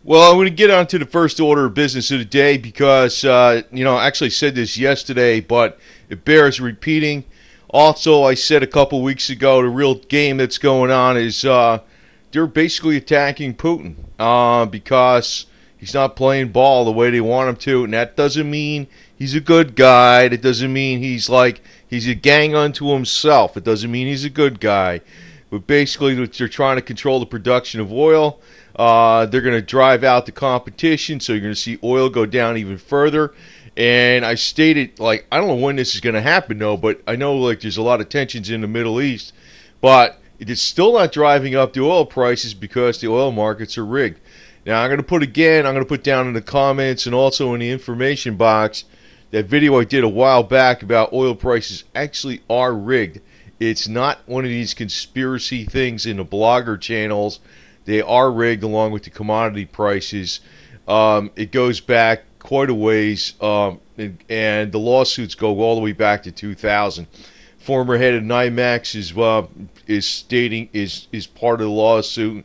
Well, I'm going to get on to the first order of business of the day because, I actually said this yesterday, but it bears repeating. Also, I said a couple weeks ago, the real game that's going on is they're basically attacking Putin because he's not playing ball the way they want him to, and that doesn't mean he's a good guy. It doesn't mean he's a gang unto himself. It doesn't mean he's a good guy. But basically, they're trying to control the production of oil. They're going to drive out the competition, so you're going to see oil go down even further. And I stated, I don't know when this is going to happen, though, but I know, there's a lot of tensions in the Middle East. But it's still not driving up the oil prices because the oil markets are rigged. Now, I'm going to put down in the comments and also in the information box that video I did a while back about oil prices actually are rigged. It's not one of these conspiracy things in the blogger channels. They are rigged along with the commodity prices. It goes back quite a ways, and the lawsuits go all the way back to 2000. Former head of NYMEX is part of the lawsuit,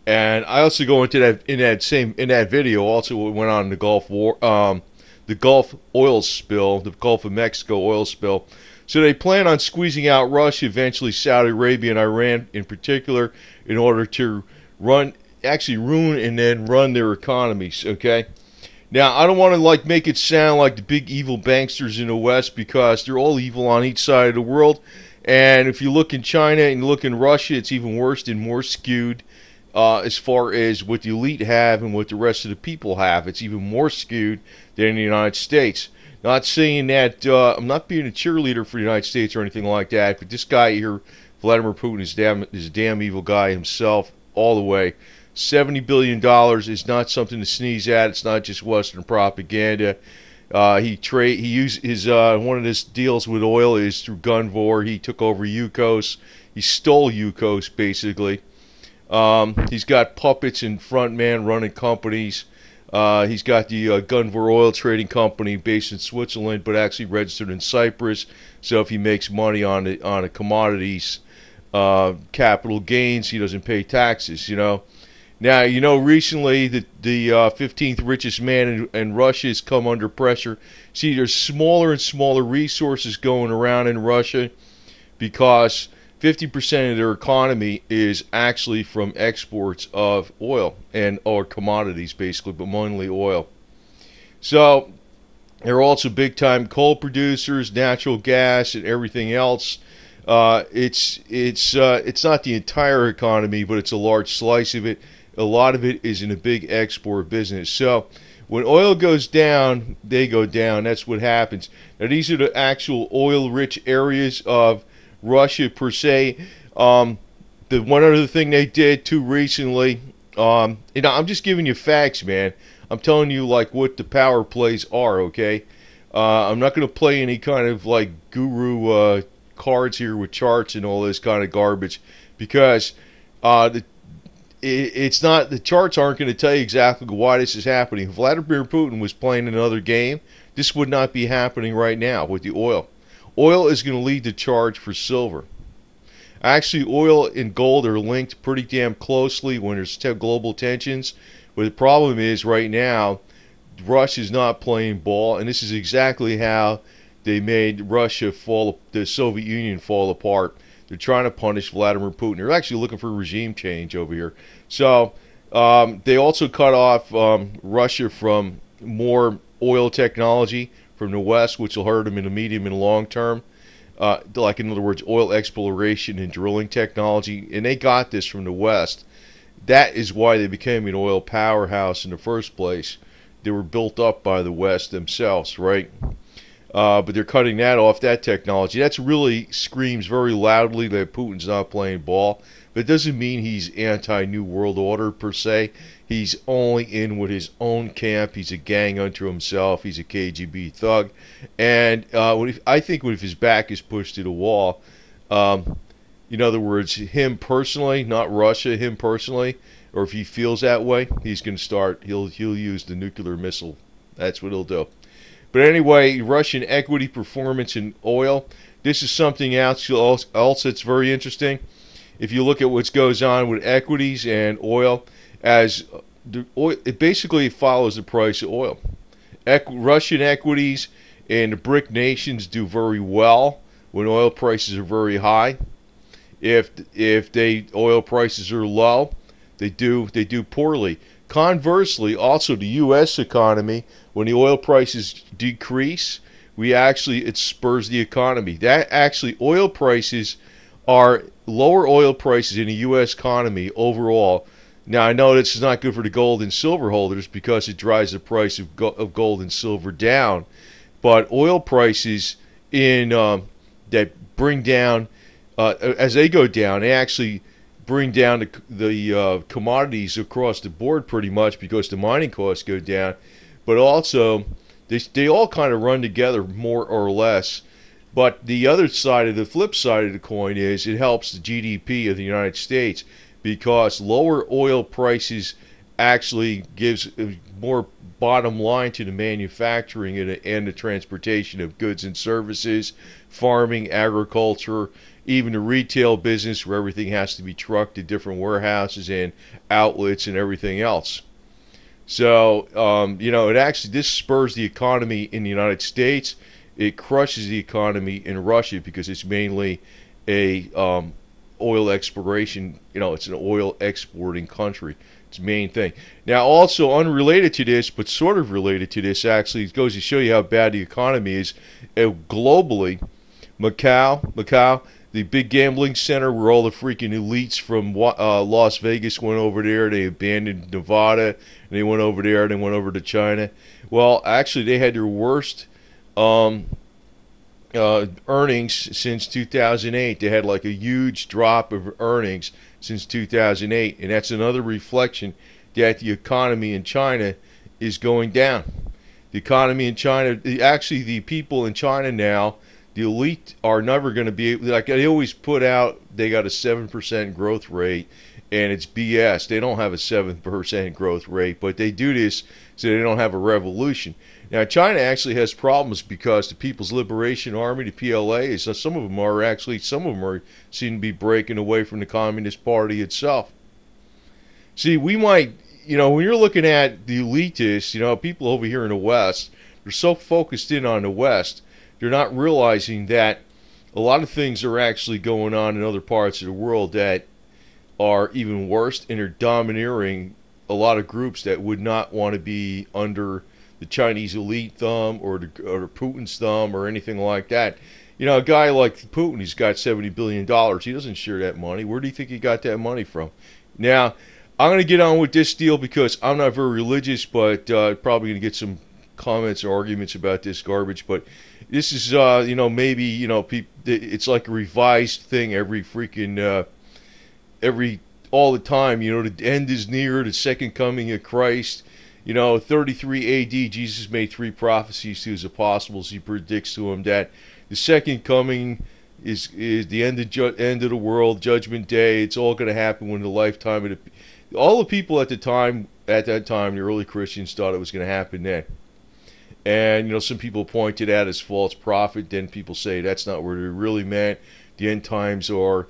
and I also go into that in that video. Also, what went on in the Gulf War, the Gulf oil spill, the Gulf of Mexico oil spill. So they plan on squeezing out Russia, eventually Saudi Arabia and Iran in particular, in order to ruin and then run their economies, okay? Now, I don't want to make it sound like the big evil banksters in the West, because they're all evil on each side of the world. And if you look in China and you look in Russia, it's even worse and more skewed as far as what the elite have and what the rest of the people have. It's even more skewed than in the United States. Not saying that I'm not being a cheerleader for the United States or anything like that, but this guy here, Vladimir Putin, is a damn evil guy himself all the way. $70 billion is not something to sneeze at. It's not just Western propaganda. He used his one of his deals with oil is through Gunvor. He took over Yukos. He stole Yukos basically. He's got puppets and front running companies. He's got the Gunvor Oil Trading Company based in Switzerland, but actually registered in Cyprus. So if he makes money on the commodities capital gains, he doesn't pay taxes. Now, recently the 15th richest man in Russia has come under pressure. See, there's smaller and smaller resources going around in Russia because 50% of their economy is actually from exports of oil or commodities, basically, but mainly oil. So they're also big-time coal producers, natural gas, and everything else. It's not the entire economy, but it's a large slice of it. A lot of it is in a big export business. So when oil goes down, they go down. That's what happens. Now, these are the actual oil-rich areas of Russia per se. The one other thing they did too recently, I'm just giving you facts, man. I'm telling you what the power plays are, okay? I'm not going to play any kind of guru cards here with charts and all this kind of garbage, because it's not, the charts aren't going to tell you exactly why this is happening. If Vladimir Putin was playing another game, this would not be happening right now with the oil. Oil is going to lead the charge for silver. Actually, oil and gold are linked pretty damn closely when there's global tensions. But the problem is right now, Russia's not playing ball, and this is exactly how they made the Soviet Union fall apart. They're trying to punish Vladimir Putin. They're actually looking for regime change over here. So they also cut off Russia from more oil technology from the West, which will hurt them in the medium and long term. In other words, oil exploration and drilling technology. And they got this from the West. That is why they became an oil powerhouse in the first place. They were built up by the West themselves, right? But they're cutting that off, that technology. That really screams very loudly that Putin's not playing ball. But it doesn't mean he's anti-New World Order per se. He's only in with his own camp. He's a gang unto himself. He's a KGB thug. And I think if his back is pushed to the wall, in other words, him personally, not Russia, him personally, or if he feels that way, he's going to start, he'll use the nuclear missile. That's what he'll do. But anyway, Russian equity performance in oil. This is something else that's very interesting. If you look at what goes on with equities and oil, as the oil, it basically follows the price of oil. Russian equities and the BRIC nations do very well when oil prices are very high. If oil prices are low, they do poorly. Conversely, also the U.S. economy, when the oil prices decrease, it spurs the economy. That actually, oil prices are lower oil prices in the U.S. economy overall. Now, I know this is not good for the gold and silver holders because it drives the price of gold and silver down. But oil prices that bring down, as they go down, they actually bring down the commodities across the board pretty much because the mining costs go down. But also, they all kind of run together more or less. But the flip side of the coin is it helps the GDP of the United States because lower oil prices actually gives more bottom line to the manufacturing and the transportation of goods and services, farming, agriculture, even the retail business where everything has to be trucked to different warehouses and outlets and everything else. So, this spurs the economy in the United States. It crushes the economy in Russia because it's mainly a oil exploration, it's an oil exporting country. It's the main thing. Now, also unrelated to this, but sort of related to this, actually, it goes to show you how bad the economy is. Globally, Macau, the big gambling center where all the freaking elites from Las Vegas went over there. They abandoned Nevada, and they went over there, and they went over to China. Well, actually, they had their worst earnings since 2008. They had like a huge drop of earnings since 2008, and that's another reflection that the economy in China is going down. The economy in China, actually the people in China now, the elite are never going to be able, like they always put out, they got a 7% growth rate, and it's BS. They don't have a 7% growth rate, but they do this so they don't have a revolution. Now, China actually has problems because the People's Liberation Army, the PLA, some of them seem to be breaking away from the Communist Party itself. See, we might, when you're looking at the elitists, people over here in the West, they're so focused in on the West, they're not realizing that a lot of things are actually going on in other parts of the world that are even worse, and are domineering a lot of groups that would not want to be under the Chinese elite thumb or Putin's thumb or anything like that. A guy like Putin, he's got $70 billion. He doesn't share that money. Where do you think he got that money from? Now, I'm going to get on with this deal because I'm not very religious, but probably going to get some comments or arguments about this garbage. But this is, maybe, it's like a revised thing all the time. The end is near, the second coming of Christ. 33 AD, Jesus made 3 prophecies to his apostles. He predicts to them that the second coming is the end of the world, Judgment Day. It's all going to happen when the lifetime of all the people at that time, the early Christians thought it was going to happen then. And some people point to that as false prophet. Then people say that's not what it really meant. The end times are,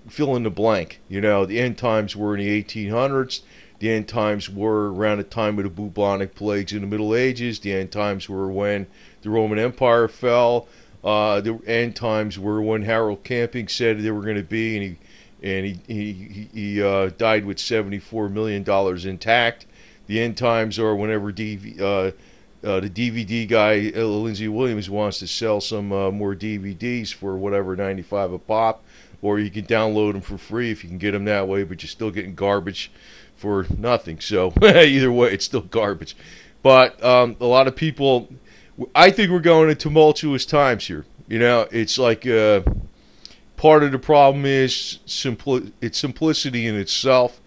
fill in the blank. The end times were in the 1800s. The end times were around the time of the bubonic plagues in the Middle Ages. The end times were when the Roman Empire fell. The end times were when Harold Camping said they were going to be, and he died with $74 million intact. The end times are whenever the DVD guy, Lindsey Williams, wants to sell some more DVDs for whatever, 95 a pop, or you can download them for free if you can get them that way, but you're still getting garbage for nothing. So either way, it's still garbage. But a lot of people, I think we're going into tumultuous times here. It's like part of the problem is simplicity in itself.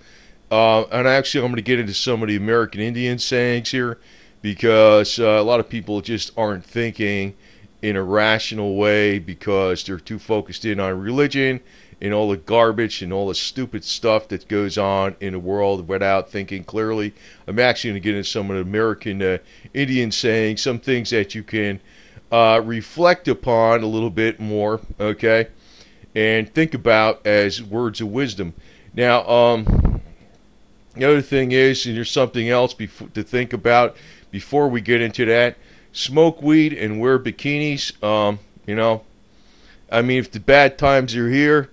And actually, I'm going to get into some of the American Indian sayings here because a lot of people just aren't thinking in a rational way because they're too focused in on religion and all the garbage and all the stupid stuff that goes on in the world without thinking clearly. I'm actually going to get into some of the American Indian sayings, some things that you can reflect upon a little bit more, okay, and think about as words of wisdom. Now, The other thing is, and there's something else to think about before we get into that. Smoke weed and wear bikinis. You know, I mean, if the bad times are here,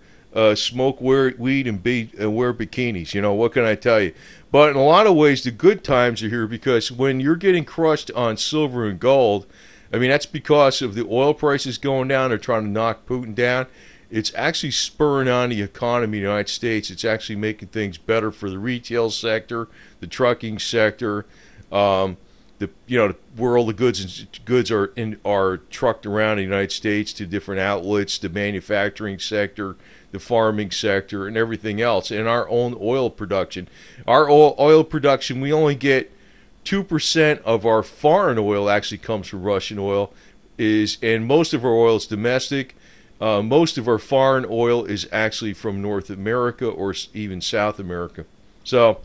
smoke, wear weed, and wear bikinis. You know, what can I tell you? But in a lot of ways, the good times are here, because when you're getting crushed on silver and gold, I mean, that's because of the oil prices going down. They're trying to knock Putin down. It's actually spurring on the economy of the United States. It's actually making things better for the retail sector, the trucking sector, where all the goods are trucked around the United States to different outlets, the manufacturing sector, the farming sector, and everything else. And our own oil production. Our oil production, we only get 2% of our foreign oil actually comes from Russian oil, and most of our oil is domestic. Most of our foreign oil is actually from North America or even South America. So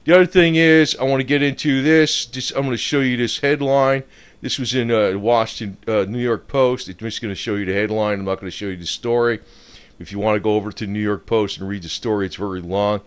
the other thing is, I want to get into this. I'm going to show you this headline. This was in New York Post. I'm just going to show you the headline. I'm not going to show you the story. If you want to go over to New York Post and read the story, it's very long.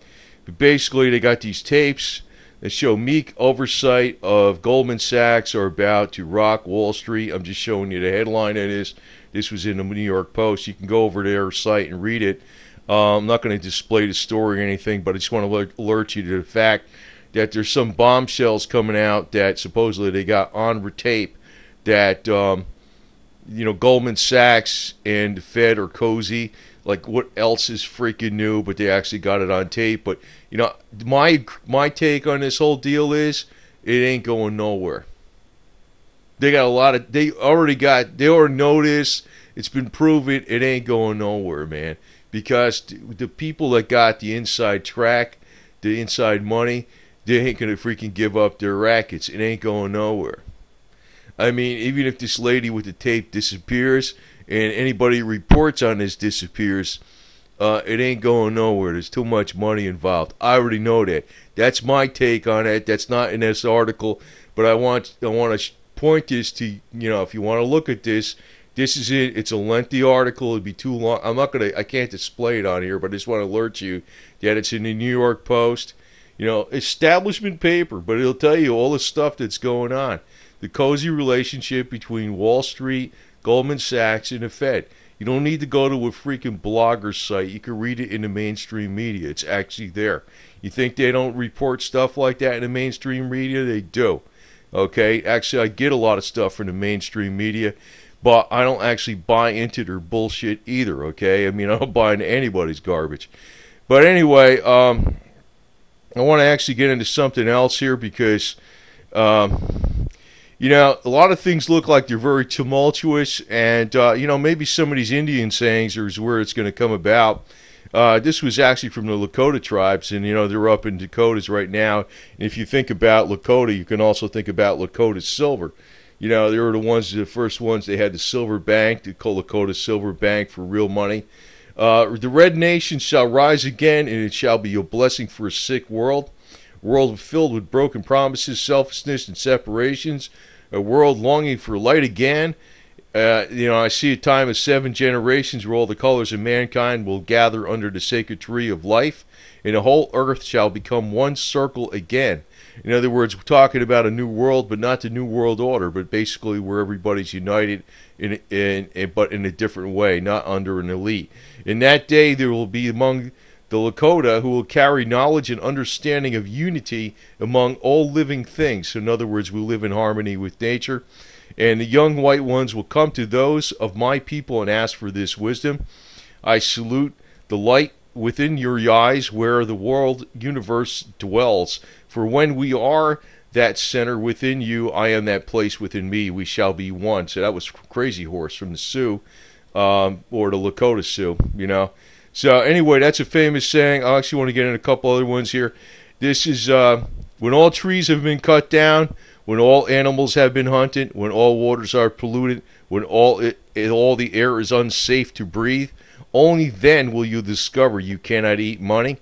But basically, they got these tapes that show meek oversight of Goldman Sachs are about to rock Wall Street. I'm just showing you the headline of this. This was in the New York Post. You can go over to their site and read it. I'm not going to display the story or anything, but I just want to alert you to the fact that there's some bombshells coming out that supposedly they got on tape that Goldman Sachs and the Fed are cozy. Like, what else is freaking new? But they actually got it on tape. But my take on this whole deal is it ain't going nowhere. They already know this. It's been proven. It ain't going nowhere, man. Because the people that got the inside track, the inside money, they ain't gonna freaking give up their rackets. It ain't going nowhere. I mean, even if this lady with the tape disappears and anybody reports on this disappears, it ain't going nowhere. There's too much money involved. I already know that. That's my take on it. That's not in this article, but I want to point this to, if you want to look at this, this is it. It's a lengthy article. It'd be too long. I can't display it on here, but I just want to alert you that it's in the New York Post. Establishment paper, but it'll tell you all the stuff that's going on. The cozy relationship between Wall Street, Goldman Sachs, and the Fed. You don't need to go to a freaking blogger site. You can read it in the mainstream media. It's actually there. You think they don't report stuff like that in the mainstream media? They do. Okay? Actually, I get a lot of stuff from the mainstream media, but I don't actually buy into their bullshit either, okay? I mean, I don't buy into anybody's garbage. But anyway, I want to actually get into something else here because, a lot of things look like they're very tumultuous, and, maybe some of these Indian sayings is where it's going to come about. This was actually from the Lakota tribes, and, they're up in Dakotas right now. And if you think about Lakota, you can also think about Lakota silver. They were the first ones. They had the silver bank, the Lakota silver bank for real money. The red nation shall rise again, and it shall be a blessing for a sick world. A world filled with broken promises, selfishness, and separations. A world longing for light again. I see a time of 7 generations where all the colors of mankind will gather under the sacred tree of life, and the whole earth shall become one circle again. In other words, we're talking about a new world, but not the new world order, but basically where everybody's united but in a different way, not under an elite. In that day, there will be among the Lakota who will carry knowledge and understanding of unity among all living things. So in other words, we live in harmony with nature. And the young white ones will come to those of my people and ask for this wisdom. I salute the light within your eyes where the world universe dwells. For when we are that center within you, I am that place within me. We shall be one. So that was Crazy Horse from the Sioux, or the Lakota Sioux, So anyway, that's a famous saying. I actually want to get in a couple other ones here. This is when all trees have been cut down, when all animals have been hunted, when all waters are polluted, when all the air is unsafe to breathe, only then will you discover you cannot eat money.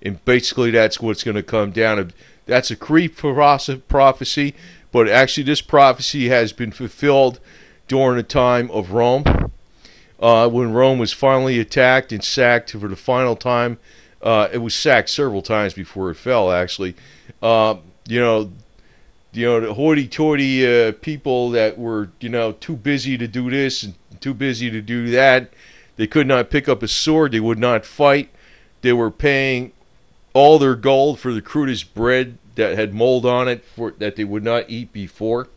And basically that's what's going to come down. That's a creep prophecy, but actually this prophecy has been fulfilled during the time of Rome. When Rome was finally attacked and sacked for the final time It was sacked several times before it fell, actually. You know, the hoity-toity people that were, too busy to do this and too busy to do that. They could not pick up a sword. They would not fight. They were paying all their gold for the crudest bread that had mold on it that they would not eat before.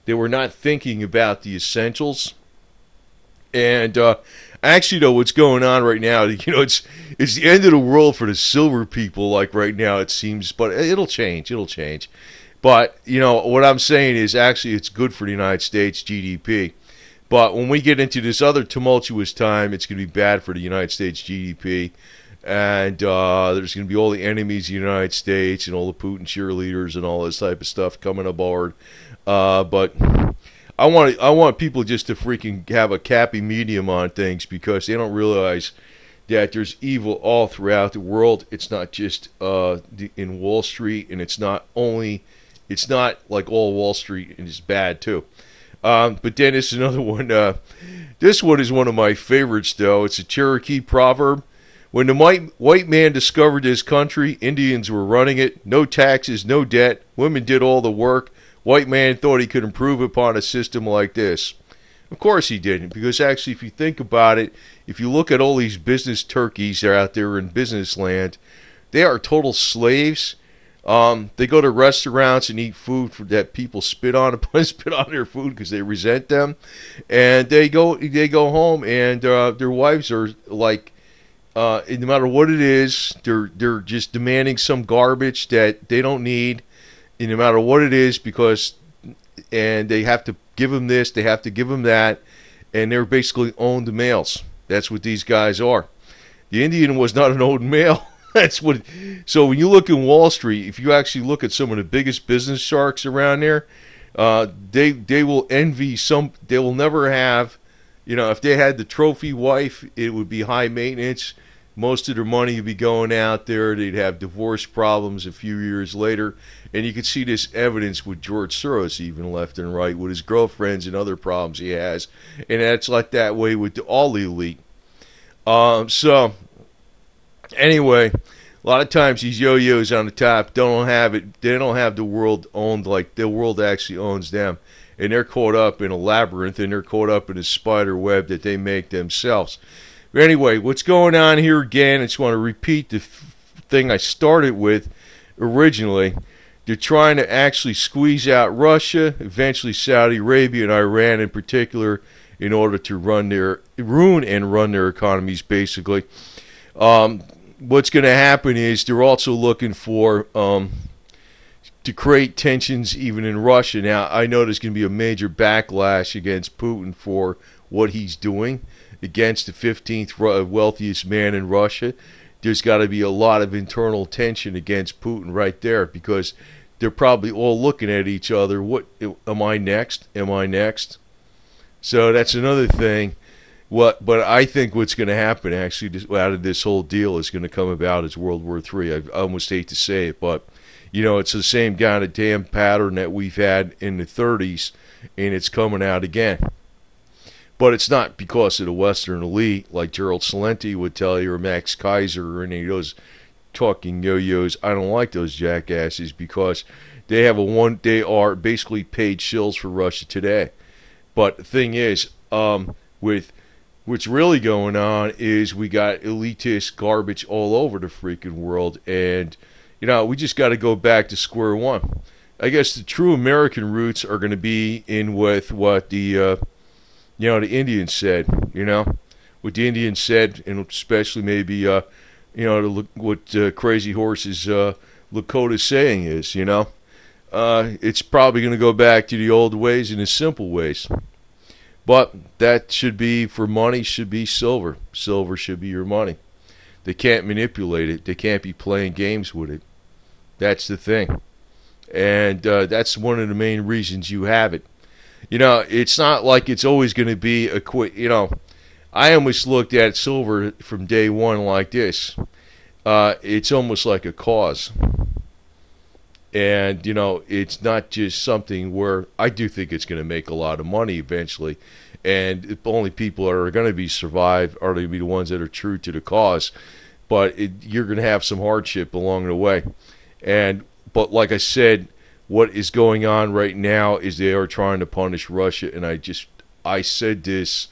They were not thinking about the essentials. And actually, though, what's going on right now, it's the end of the world for the silver people, like right now, it seems. But it'll change. It'll change. But, what I'm saying is actually it's good for the United States GDP. But when we get into this other tumultuous time, it's going to be bad for the United States GDP. And there's going to be all the enemies of the United States and all the Putin cheerleaders and all this type of stuff coming aboard. But I want people just to freaking have a happy medium on things, because they don't realize that there's evil all throughout the world. It's not just in Wall Street, and it's not like all Wall Street is bad too. But then it's another one. This one is one of my favorites, though. It's a Cherokee proverb. When the white man discovered this country, Indians were running it. No taxes, no debt. Women did all the work. White man thought he could improve upon a system like this. Of course he didn't, because actually, if you think about it, if you look at all these business turkeys that are out there in business land, they are total slaves. They go to restaurants and eat food that people spit on their food because they resent them, and they go home, and their wives are like, no matter what it is, they're just demanding some garbage that they don't need, and no matter what it is, and they have to give them this, they have to give them that, and they're basically owned males. That's what these guys are. The Indian was not an owned male. So when you look in Wall Street, if you actually look at some of the biggest business sharks around there, they will envy some. They will never have, if they had the trophy wife, it would be high maintenance. Most of their money would be going out there. They'd have divorce problems a few years later, and you can see this evidence with George Soros, even left and right, with his girlfriends and other problems he has, and that's like that way with all the elite. So. Anyway, a lot of times these yo-yos on the top don't have it. They don't have the world owned like the world actually owns them, and they're caught up in a labyrinth, and they're caught up in a spider web that they make themselves. But anyway, what's going on here again? I just want to repeat the thing I started with originally. They're trying to actually squeeze out Russia, eventually Saudi Arabia and Iran in particular, in order to ruin and run their economies, basically. What's going to happen is they're also looking for to create tensions even in Russia. Now, I know there's going to be a major backlash against Putin for what he's doing against the 15th wealthiest man in Russia. There's got to be a lot of internal tension against Putin right there, because they're probably all looking at each other. What am I next? Am I next? So that's another thing. But I think what's going to happen actually out of this whole deal is going to come about as World War III. I almost hate to say it, but it's the same kind of damn pattern that we've had in the 30s, and it's coming out again. But it's not because of the Western elite, like Gerald Celente would tell you, or Max Kaiser, or any of those talking yo-yos. I don't like those jackasses, because they are basically paid shills for Russia today. But the thing is, with what's really going on is we got elitist garbage all over the freaking world, and we just got to go back to square one. I guess the true American roots are going to be in with what the the Indians said. What the Indians said, and especially maybe what Crazy Horse's Lakota saying is. It's probably going to go back to the old ways and the simple ways. But that should be, for money, should be silver. Silver should be your money. They can't manipulate it. They can't be playing games with it. That's the thing. And that's one of the main reasons you have it. It's not like it's always going to be a quick, I almost looked at silver from day one like this. It's almost like a cause. And, it's not just something where I do think it's going to make a lot of money eventually. And the only people that are going to be survive are going to be the ones that are true to the cause. but you're going to have some hardship along the way. But like I said, what is going on right now is they are trying to punish Russia, and I said this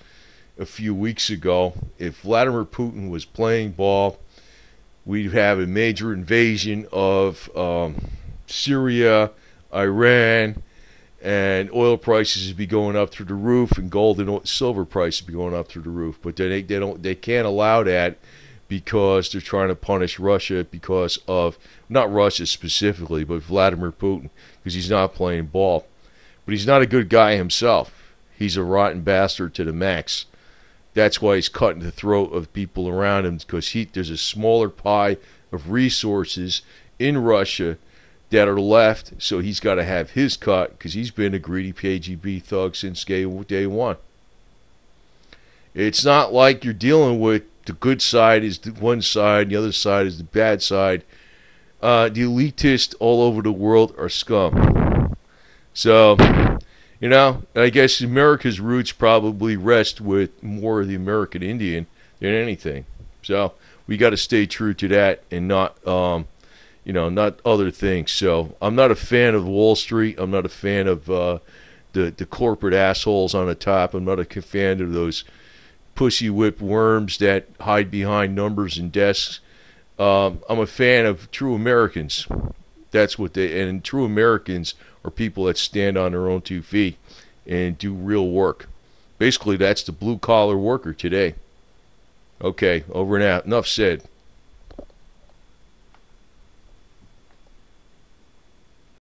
a few weeks ago. If Vladimir Putin was playing ball, we'd have a major invasion of Syria, Iran, and oil prices would be going up through the roof, and gold and silver prices would be going up through the roof. But they can't allow that because they're trying to punish Russia because of, not Russia specifically, but Vladimir Putin, because he's not playing ball. But he's not a good guy himself. He's a rotten bastard to the max. That's why he's cutting the throat of people around him, because there's a smaller pie of resources in Russia that are left, so he's got to have his cut, because he's been a greedy KGB thug since day one. It's not like you're dealing with the good side is the one side, and the other side is the bad side. The elitists all over the world are scum. So, I guess America's roots probably rest with more of the American Indian than anything. So we got to stay true to that and not, not other things. So I'm not a fan of Wall Street. I'm not a fan of the corporate assholes on the top. I'm not a fan of those pussy whipped worms that hide behind numbers and desks. I'm a fan of true Americans. That's what and true Americans are people that stand on their own 2 feet and do real work. Basically, that's the blue collar worker today. Okay, over and out. Enough said.